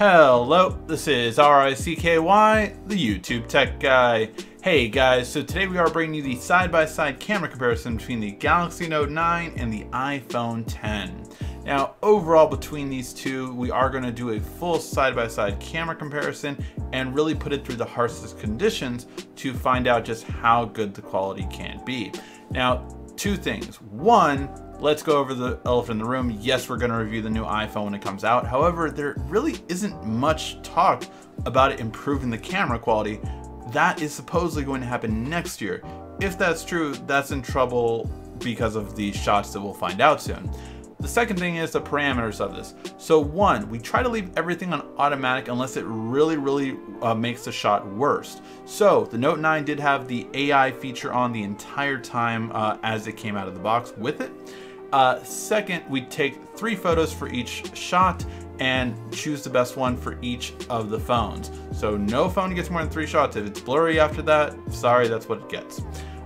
Hello, this is RICKY, the YouTube Tech Guy. Hey guys, so today we are bringing you the side-by-side camera comparison between the Galaxy Note 9 and the iPhone 10. Now, overall between these two, we are going to do a full side-by-side camera comparison and really put it through the harshest conditions to find out just how good the quality can be. Now, two things. One, let's go over the elephant in the room. Yes, we're going to review the new iPhone when it comes out. However, there really isn't much talk about it improving the camera quality. That is supposedly going to happen next year. If that's true, that's in trouble because of the shots that we'll find out soon. The second thing is the parameters of this. So one, we try to leave everything on automatic unless it really makes the shot worse. So the Note 9 did have the AI feature on the entire time as it came out of the box with it. Second, we take 3 photos for each shot and choose the best one for each of the phones. So no phone gets more than 3 shots. If it's blurry after that, sorry, that's what it gets.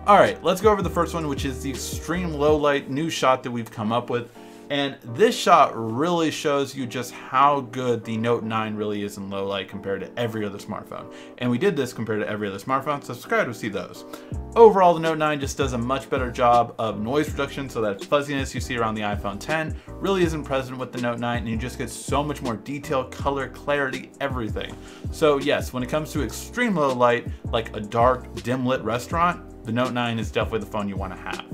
All right, let's go over the first one, which is the extreme low light new shot that we've come up with. And this shot really shows you just how good the Note 9 really is in low light compared to every other smartphone. And we did this compared to every other smartphone, so subscribe to see those. Overall, the Note 9 just does a much better job of noise reduction, so that fuzziness you see around the iPhone 10 really isn't present with the Note 9, and you just get so much more detail, color, clarity, everything. So yes, when it comes to extreme low light, like a dark, dim lit restaurant, the Note 9 is definitely the phone you want to have.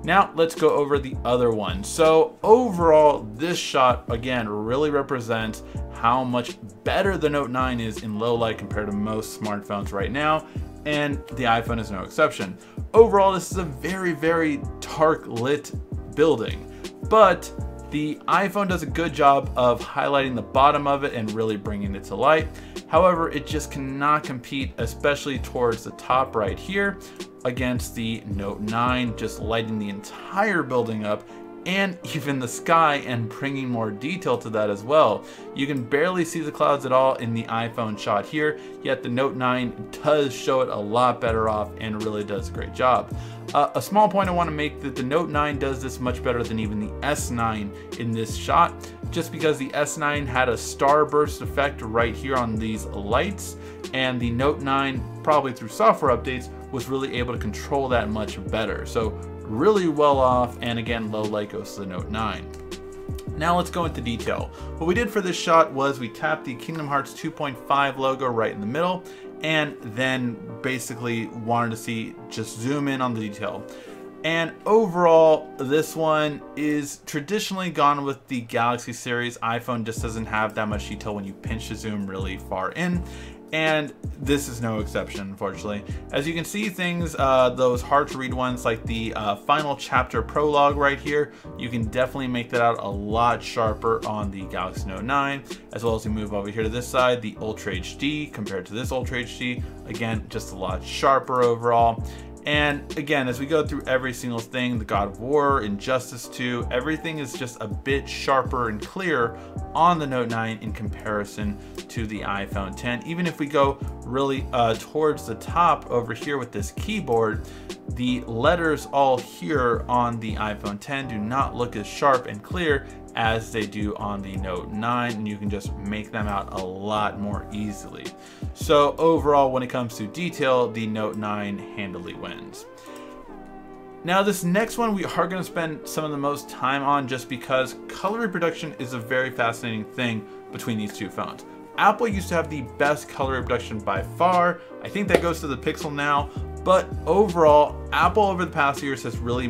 Now let's go over the other one. So overall, this shot again really represents how much better the Note 9 is in low light compared to most smartphones right now, and the iPhone is no exception. Overall, this is a very dark lit building, but the iPhone does a good job of highlighting the bottom of it and really bringing it to light. However, it just cannot compete, especially towards the top right here, against the Note 9, just lighting the entire building up and even the sky and bringing more detail to that as well. You can barely see the clouds at all in the iPhone shot here, yet the Note 9 does show it a lot better off and really does a great job. A small point I want to make that the Note 9 does this much better than even the S9 in this shot, just because the S9 had a starburst effect right here on these lights, and the Note 9, probably through software updates, was really able to control that much better. So really well off, and again, low light goes to the Note 9. Now let's go into detail. What we did for this shot was we tapped the Kingdom Hearts 2.5 logo right in the middle, and then basically wanted to see, just zoom in on the detail. And overall, this one is traditionally gone with the Galaxy series. iPhone just doesn't have that much detail when you pinch to zoom really far in, and this is no exception, unfortunately. As you can see, things, those hard to read ones like the final chapter prologue right here, you can definitely make that out a lot sharper on the Galaxy Note 9, as well as we move over here to this side, the Ultra HD compared to this Ultra HD, again, just a lot sharper overall. And again, as we go through every single thing, the God of War, Injustice 2, everything is just a bit sharper and clearer on the Note 9 in comparison to the iPhone 10. Even if we go really towards the top over here with this keyboard, the letters all here on the iPhone 10 do not look as sharp and clear as they do on the Note 9, and you can just make them out a lot more easily. So overall, when it comes to detail, the Note 9 handily wins. Now this next one we are going to spend some of the most time on, just because color reproduction is a very fascinating thing between these two phones. Apple used to have the best color reproduction by far. I think that goes to the Pixel now, but overall, Apple over the past years has really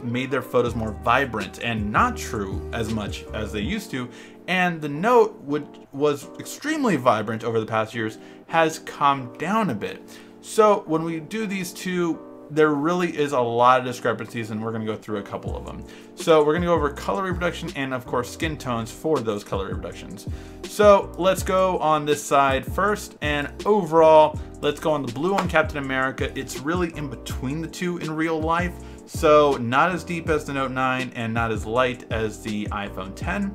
made their photos more vibrant and not true as much as they used to. And the Note, which was extremely vibrant over the past years, has calmed down a bit. So when we do these two, there really is a lot of discrepancies, and we're going to go through a couple of them. So we're going to go over color reproduction and of course skin tones for those color reproductions. So let's go on this side first, and overall, let's go on the blue on Captain America. It's really in between the two in real life, so not as deep as the Note 9 and not as light as the iPhone 10.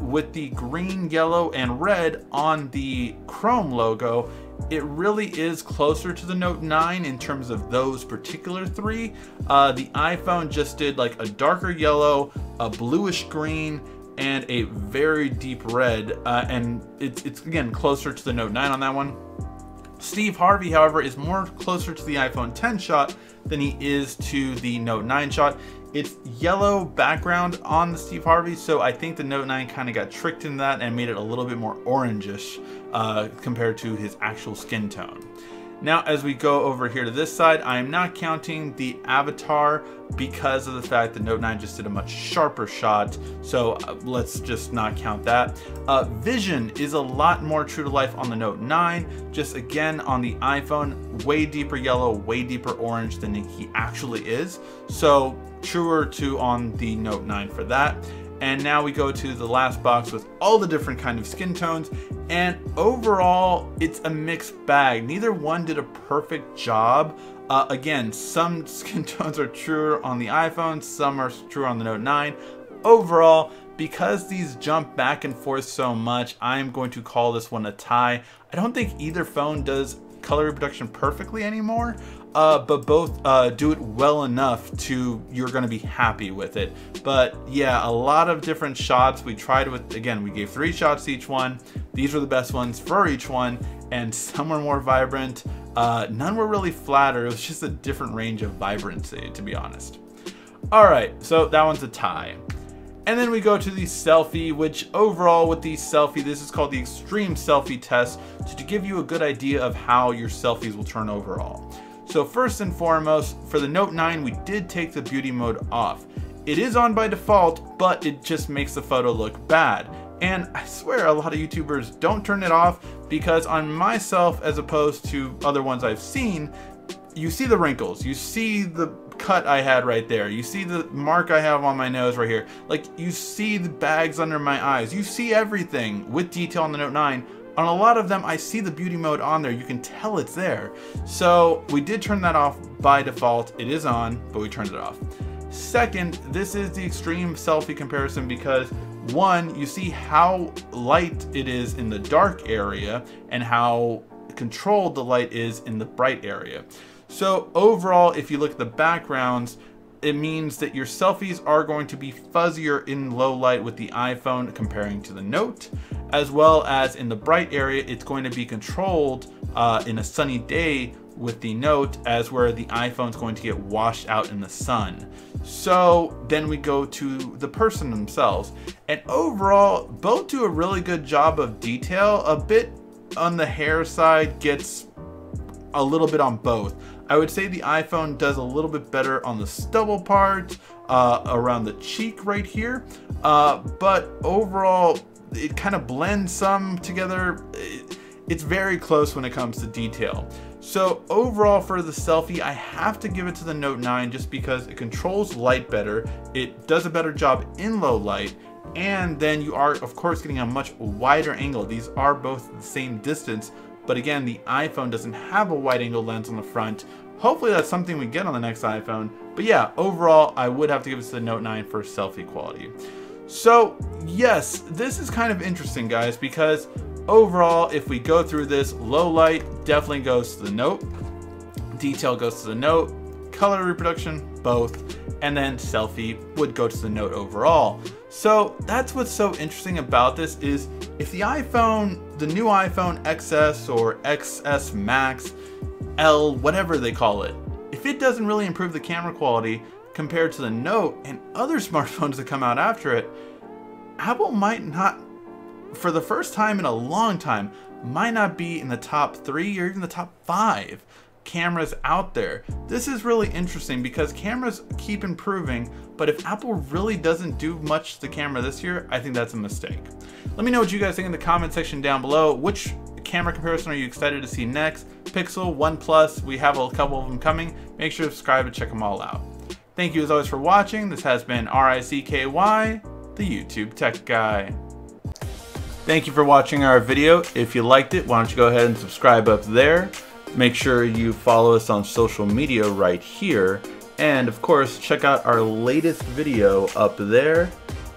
With the green, yellow, and red on the Chrome logo, it really is closer to the Note 9 in terms of those particular three. The iPhone just did like a darker yellow, a bluish green, and a very deep red, and it's again closer to the Note 9 on that one. Steve Harvey, however, is more closer to the iPhone 10 shot than he is to the Note 9 shot. It's yellow background on the Steve Harvey, so I think the Note 9 kind of got tricked in that and made it a little bit more orangish compared to his actual skin tone. Now, as we go over here to this side, I am not counting the avatar because of the fact that Note 9 just did a much sharper shot, so let's just not count that. Vision is a lot more true to life on the Note 9, just again on the iPhone, way deeper yellow, way deeper orange than he actually is, so truer to on the Note 9 for that. And now we go to the last box with all the different kind of skin tones, and overall it's a mixed bag. Neither one did a perfect job. Again, some skin tones are truer on the iPhone, some are truer on the Note 9. Overall, because these jump back and forth so much, I'm going to call this one a tie. I don't think either phone does color reproduction perfectly anymore, but both do it well enough to you're going to be happy with it. But yeah, a lot of different shots we tried with. Again, we gave 3 shots to each one. These were the best ones for each one, and some were more vibrant. None were really flatter. It was just a different range of vibrancy, to be honest. All right, so that one's a tie. And then we go to the selfie, which overall with the selfie, this is called the extreme selfie test, to give you a good idea of how your selfies will turn overall. So first and foremost, for the Note 9, we did take the beauty mode off. It is on by default, but it just makes the photo look bad. And I swear a lot of YouTubers don't turn it off, because on myself, as opposed to other ones I've seen, you see the wrinkles, you see the cut I had right there, you see the mark I have on my nose right here, like you see the bags under my eyes, you see everything with detail on the Note 9. On a lot of them I see the beauty mode on there, you can tell it's there. So we did turn that off by default. It is on, but we turned it off. Second, this is the extreme selfie comparison because one, you see how light it is in the dark area and how controlled the light is in the bright area. So overall, if you look at the backgrounds, it means that your selfies are going to be fuzzier in low light with the iPhone comparing to the Note, as well as in the bright area, it's going to be controlled in a sunny day with the Note, as where the iPhone's going to get washed out in the sun. So then we go to the person themselves, and overall, both do a really good job of detail. A bit on the hair side gets a little bit on both. I would say the iPhone does a little bit better on the stubble part, around the cheek right here, but overall it kind of blends some together. It's very close when it comes to detail. So overall for the selfie, I have to give it to the Note 9 just because it controls light better, it does a better job in low light, and then you are of course getting a much wider angle. These are both the same distance, but again, the iPhone doesn't have a wide angle lens on the front. Hopefully that's something we get on the next iPhone. But yeah, overall, I would have to give it to the Note 9 for selfie quality. So yes, this is kind of interesting, guys, because overall, if we go through this, low light definitely goes to the Note, detail goes to the Note, color reproduction, both, and then selfie would go to the Note overall. So that's what's so interesting about this is if the iPhone, the new iPhone XS or XS Max, L, whatever they call it, if it doesn't really improve the camera quality compared to the Note and other smartphones that come out after it, Apple might not, for the first time in a long time, might not be in the top 3 or even the top 5 cameras out there. This is really interesting because cameras keep improving, but if Apple really doesn't do much to the camera this year, I think that's a mistake. Let me know what you guys think in the comment section down below. Which camera comparison are you excited to see next? Pixel, OnePlus, we have a couple of them coming. Make sure to subscribe and check them all out. Thank you as always for watching. This has been RICKY, the YouTube Tech Guy. Thank you for watching our video. If you liked it, why don't you go ahead and subscribe up there. Make sure you follow us on social media right here. And of course, check out our latest video up there.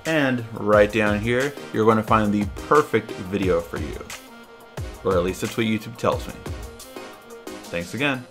And right down here, you're going to find the perfect video for you. Or at least that's what YouTube tells me. Thanks again.